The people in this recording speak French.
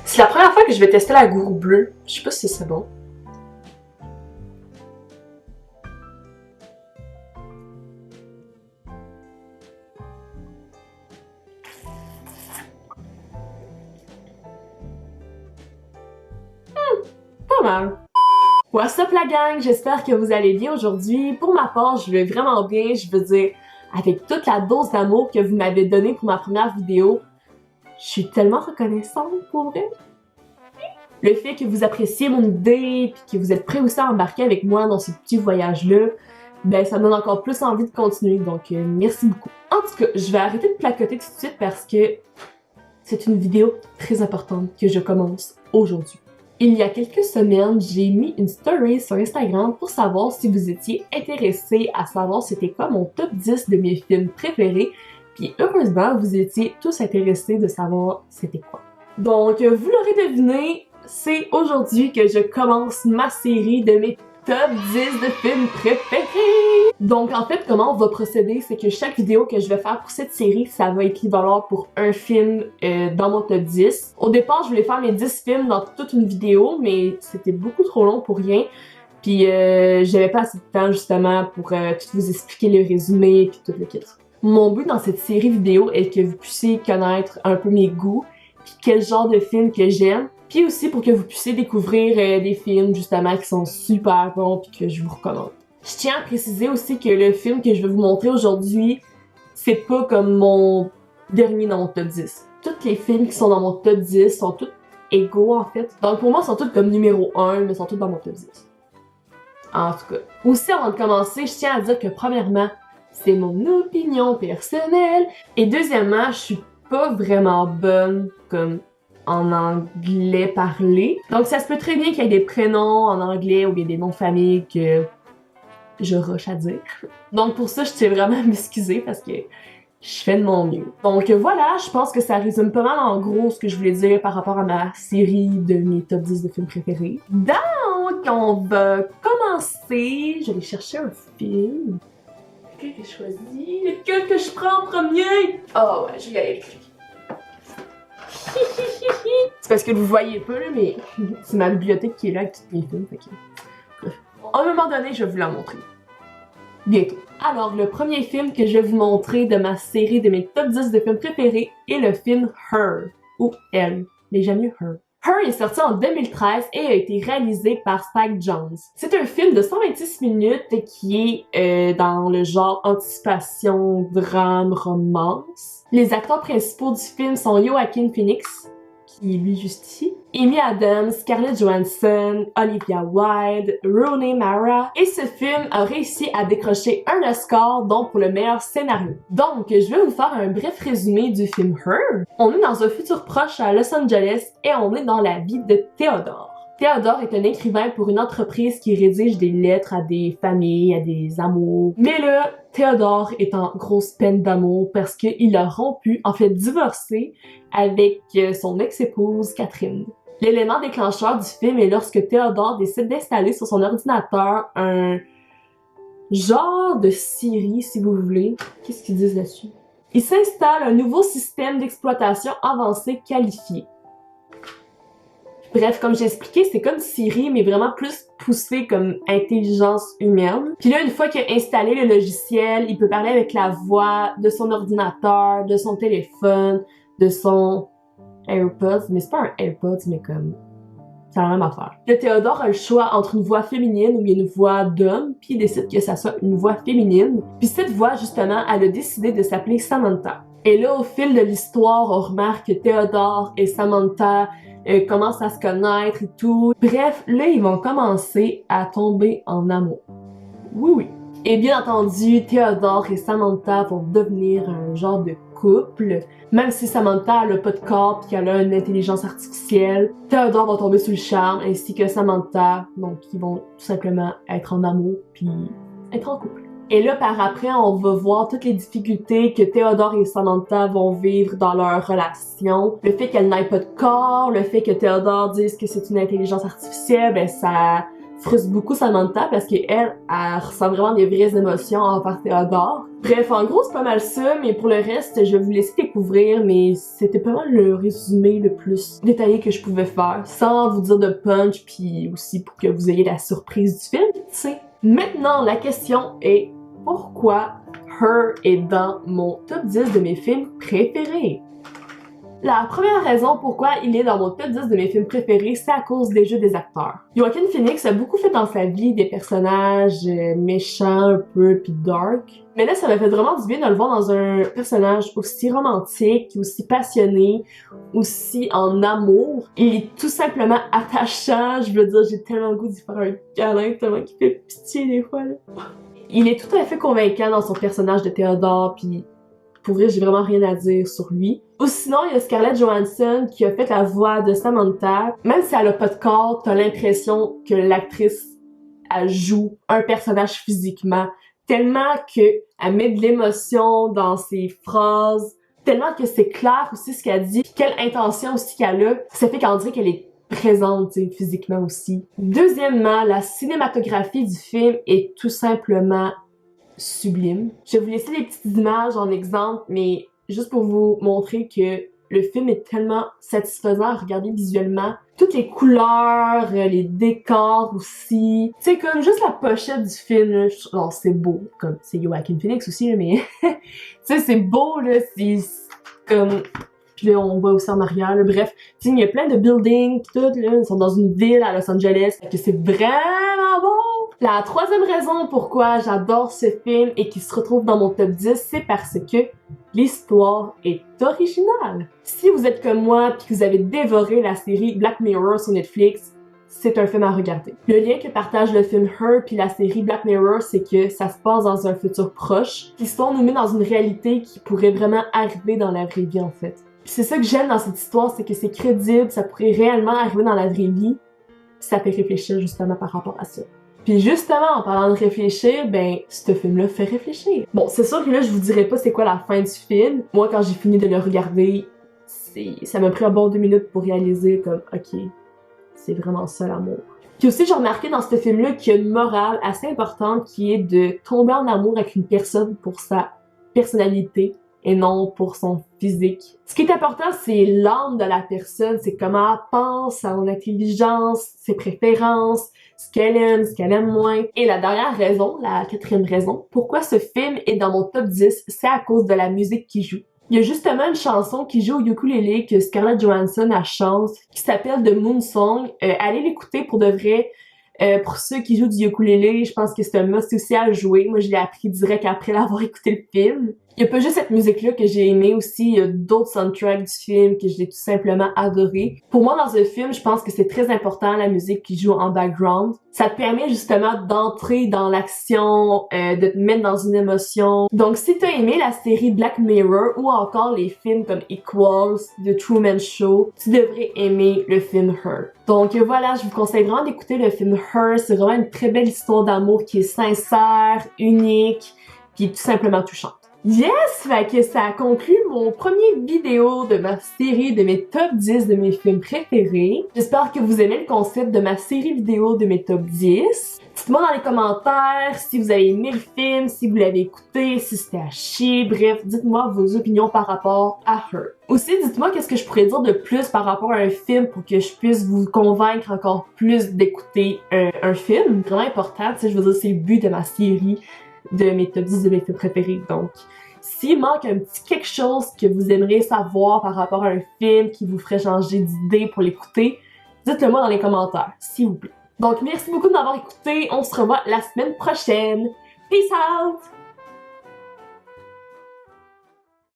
C'est la première fois que je vais tester la gourou bleue. Je sais pas si c'est bon. Pas mal. What's up la gang? J'espère que vous allez bien aujourd'hui. Pour ma part, je vais vraiment bien. Je veux dire, avec toute la dose d'amour que vous m'avez donnée pour ma première vidéo, je suis tellement reconnaissante pour vrai. Le fait que vous appréciez mon idée, puis que vous êtes prêts aussi à embarquer avec moi dans ce petit voyage-là, ben ça me donne encore plus envie de continuer, donc merci beaucoup. En tout cas, je vais arrêter de placoter tout de suite parce que c'est une vidéo très importante que je commence aujourd'hui. Il y a quelques semaines, j'ai mis une story sur Instagram pour savoir si vous étiez intéressés à savoir c'était quoi mon top 10 de mes films préférés, puis heureusement, vous étiez tous intéressés de savoir c'était quoi. Donc, vous l'aurez deviné, c'est aujourd'hui que je commence ma série de mes top 10 de films préférés! Donc en fait, comment on va procéder, c'est que chaque vidéo que je vais faire pour cette série, ça va équivaloir pour un film dans mon top 10. Au départ, je voulais faire mes 10 films dans toute une vidéo, mais c'était beaucoup trop long pour rien. Puis j'avais pas assez de temps justement pour tout vous expliquer le résumé puis tout le kit. Mon but dans cette série vidéo est que vous puissiez connaître un peu mes goûts, puis quel genre de film que j'aime. Puis aussi pour que vous puissiez découvrir des films justement qui sont super bons puis que je vous recommande. Je tiens à préciser aussi que le film que je vais vous montrer aujourd'hui, c'est pas comme mon dernier dans mon top 10. Tous les films qui sont dans mon top 10 sont tous égaux en fait. Donc pour moi, ils sont tous comme numéro 1, mais ils sont tous dans mon top 10. En tout cas. Aussi, avant de commencer, je tiens à dire que premièrement, c'est mon opinion personnelle. Et deuxièmement, je suis pas vraiment bonne comme en anglais parlé. Donc ça se peut très bien qu'il y ait des prénoms en anglais ou bien des noms de famille que je rush à dire. Donc pour ça, je tiens vraiment à m'excuser parce que je fais de mon mieux. Donc voilà, je pense que ça résume pas mal en gros ce que je voulais dire par rapport à ma série de mes top 10 de films préférés. Donc on va commencer. Je vais chercher un film. Lequel que je choisis? Lequel que je prends en premier? Oh ouais, je vais y aller avec lui. C'est parce que vous voyez pas là, mais c'est ma bibliothèque qui est là avec tous mes films, fait que... À un moment donné, je vais vous la montrer. Bientôt. Alors, le premier film que je vais vous montrer de ma série de mes top 10 de films préférés est le film Her, ou Elle, mais j'aime mieux Her. Her est sorti en 2013 et a été réalisé par Spike Jonze. C'est un film de 126 minutes qui est dans le genre anticipation, drame, romance. Les acteurs principaux du film sont Joaquin Phoenix, qui est lui juste ici, Amy Adams, Scarlett Johansson, Olivia Wilde, Rooney Mara, et ce film a réussi à décrocher un Oscar, donc pour le meilleur scénario. Donc, je vais vous faire un bref résumé du film Her. On est dans un futur proche à Los Angeles et on est dans la vie de Theodore. Theodore est un écrivain pour une entreprise qui rédige des lettres à des familles, à des amours. Mais là, Theodore est en grosse peine d'amour parce qu'il a rompu, en fait divorcé, avec son ex-épouse Catherine. L'élément déclencheur du film est lorsque Theodore décide d'installer sur son ordinateur un genre de Siri, si vous voulez. Qu'est-ce qu'ils disent là-dessus? Il s'installe un nouveau système d'exploitation avancé qualifié. Bref, comme j'ai expliqué, c'est comme Siri, mais vraiment plus poussé comme intelligence humaine. Puis là, une fois qu'il a installé le logiciel, il peut parler avec la voix de son ordinateur, de son téléphone, de son AirPods. Mais c'est pas un AirPods, mais comme... c'est la même affaire. Le Théodore a le choix entre une voix féminine ou bien une voix d'homme, puis il décide que ça soit une voix féminine. Puis cette voix, justement, elle a décidé de s'appeler Samantha. Et là, au fil de l'histoire, on remarque que Théodore et Samantha commencent à se connaître et tout. Bref, là, ils vont commencer à tomber en amour. Oui, oui. Et bien entendu, Théodore et Samantha vont devenir un genre de couple. Même si Samantha elle a pas de corps pis qu'elle a une intelligence artificielle, Théodore va tomber sous le charme ainsi que Samantha. Donc, ils vont tout simplement être en amour puis être en couple. Et là, par après, on va voir toutes les difficultés que Théodore et Samantha vont vivre dans leur relation. Le fait qu'elle n'ait pas de corps, le fait que Théodore dise que c'est une intelligence artificielle, ben ça frustre beaucoup Samantha parce qu'elle ressent vraiment des vraies émotions envers Théodore. Bref, en gros, c'est pas mal ça, mais pour le reste, je vais vous laisser découvrir, mais c'était pas mal le résumé le plus détaillé que je pouvais faire, sans vous dire de punch, puis aussi pour que vous ayez la surprise du film, tu sais. Maintenant, la question est, pourquoi Her est dans mon top 10 de mes films préférés? La première raison pourquoi il est dans mon top 10 de mes films préférés, c'est à cause des jeux des acteurs. Joaquin Phoenix a beaucoup fait dans sa vie des personnages méchants un peu pis dark. Mais là, ça m'a fait vraiment du bien de le voir dans un personnage aussi romantique, aussi passionné, aussi en amour. Il est tout simplement attachant, je veux dire, j'ai tellement le goût d'y faire un câlin, tellement qu'il fait pitié des fois, là. Il est tout à fait convaincant dans son personnage de Théodore, pis pour vrai, j'ai vraiment rien à dire sur lui. Ou sinon, il y a Scarlett Johansson qui a fait la voix de Samantha. Même si elle a pas de corps, t'as l'impression que l'actrice, elle joue un personnage physiquement. Tellement que elle met de l'émotion dans ses phrases. Tellement que c'est clair aussi ce qu'elle dit. Puis quelle intention aussi qu'elle a. Ça fait qu'on dirait qu'elle est présente, physiquement aussi. Deuxièmement, la cinématographie du film est tout simplement sublime. Je vais vous laisser des petites images en exemple, mais juste pour vous montrer que le film est tellement satisfaisant à regarder visuellement. Toutes les couleurs, les décors aussi. Tu sais, comme juste la pochette du film, là, genre c'est beau. Comme, c'est Joaquin Phoenix aussi, là, mais tu sais, c'est beau, là, c'est comme... Puis là, on voit aussi en arrière, là, bref. Tu sais, il y a plein de buildings, pis tout, là, ils sont dans une ville à Los Angeles, fait que c'est vraiment beau! La troisième raison pourquoi j'adore ce film et qu'il se retrouve dans mon top 10, c'est parce que l'histoire est originale. Si vous êtes comme moi puis que vous avez dévoré la série Black Mirror sur Netflix, c'est un film à regarder. Le lien que partage le film Her puis la série Black Mirror, c'est que ça se passe dans un futur proche. L'histoire nous met dans une réalité qui pourrait vraiment arriver dans la vraie vie en fait. C'est ça que j'aime dans cette histoire, c'est que c'est crédible, ça pourrait réellement arriver dans la vraie vie. Ça fait réfléchir justement par rapport à ça. Puis justement, en parlant de réfléchir, ben, ce film-là fait réfléchir. Bon, c'est sûr que là, je vous dirai pas c'est quoi la fin du film. Moi, quand j'ai fini de le regarder, ça m'a pris un bon 2 minutes pour réaliser comme, ok, c'est vraiment ça l'amour. Puis aussi, j'ai remarqué dans ce film-là qu'il y a une morale assez importante qui est de tomber en amour avec une personne pour sa personnalité et non pour son physique. Ce qui est important, c'est l'âme de la personne, c'est comment elle pense, son intelligence, ses préférences, ce qu'elle aime moins. Et la dernière raison, la quatrième raison, pourquoi ce film est dans mon top 10, c'est à cause de la musique qui joue. Il y a justement une chanson qui joue au ukulélé que Scarlett Johansson a chante, qui s'appelle The Moon Song. Allez l'écouter pour de vrai. Pour ceux qui jouent du ukulélé, je pense que c'est un must aussi à jouer. Moi, je l'ai appris direct après l'avoir écouté le film. Il y a pas juste cette musique-là que j'ai aimée aussi, il y a d'autres soundtracks du film que j'ai tout simplement adoré. Pour moi, dans ce film, je pense que c'est très important la musique qui joue en background. Ça te permet justement d'entrer dans l'action, de te mettre dans une émotion. Donc, si t'as aimé la série Black Mirror ou encore les films comme Equals, The Truman Show, tu devrais aimer le film Her. Donc voilà, je vous conseille vraiment d'écouter le film Her. C'est vraiment une très belle histoire d'amour qui est sincère, unique, puis tout simplement touchante. Yes! Fait que ça conclut mon premier vidéo de ma série de mes top 10 de mes films préférés. J'espère que vous aimez le concept de ma série vidéo de mes top 10. Dites-moi dans les commentaires si vous avez aimé le film, si vous l'avez écouté, si c'était à chier, bref, dites-moi vos opinions par rapport à Her. Aussi, dites-moi qu'est-ce que je pourrais dire de plus par rapport à un film pour que je puisse vous convaincre encore plus d'écouter un film. Vraiment important, tu sais, je veux dire, c'est le but de ma série de mes top 10 de mes films préférés. Donc, s'il manque un petit quelque chose que vous aimeriez savoir par rapport à un film qui vous ferait changer d'idée pour l'écouter, dites-le moi dans les commentaires, s'il vous plaît. Donc, merci beaucoup de m'avoir écouté. On se revoit la semaine prochaine. Peace out!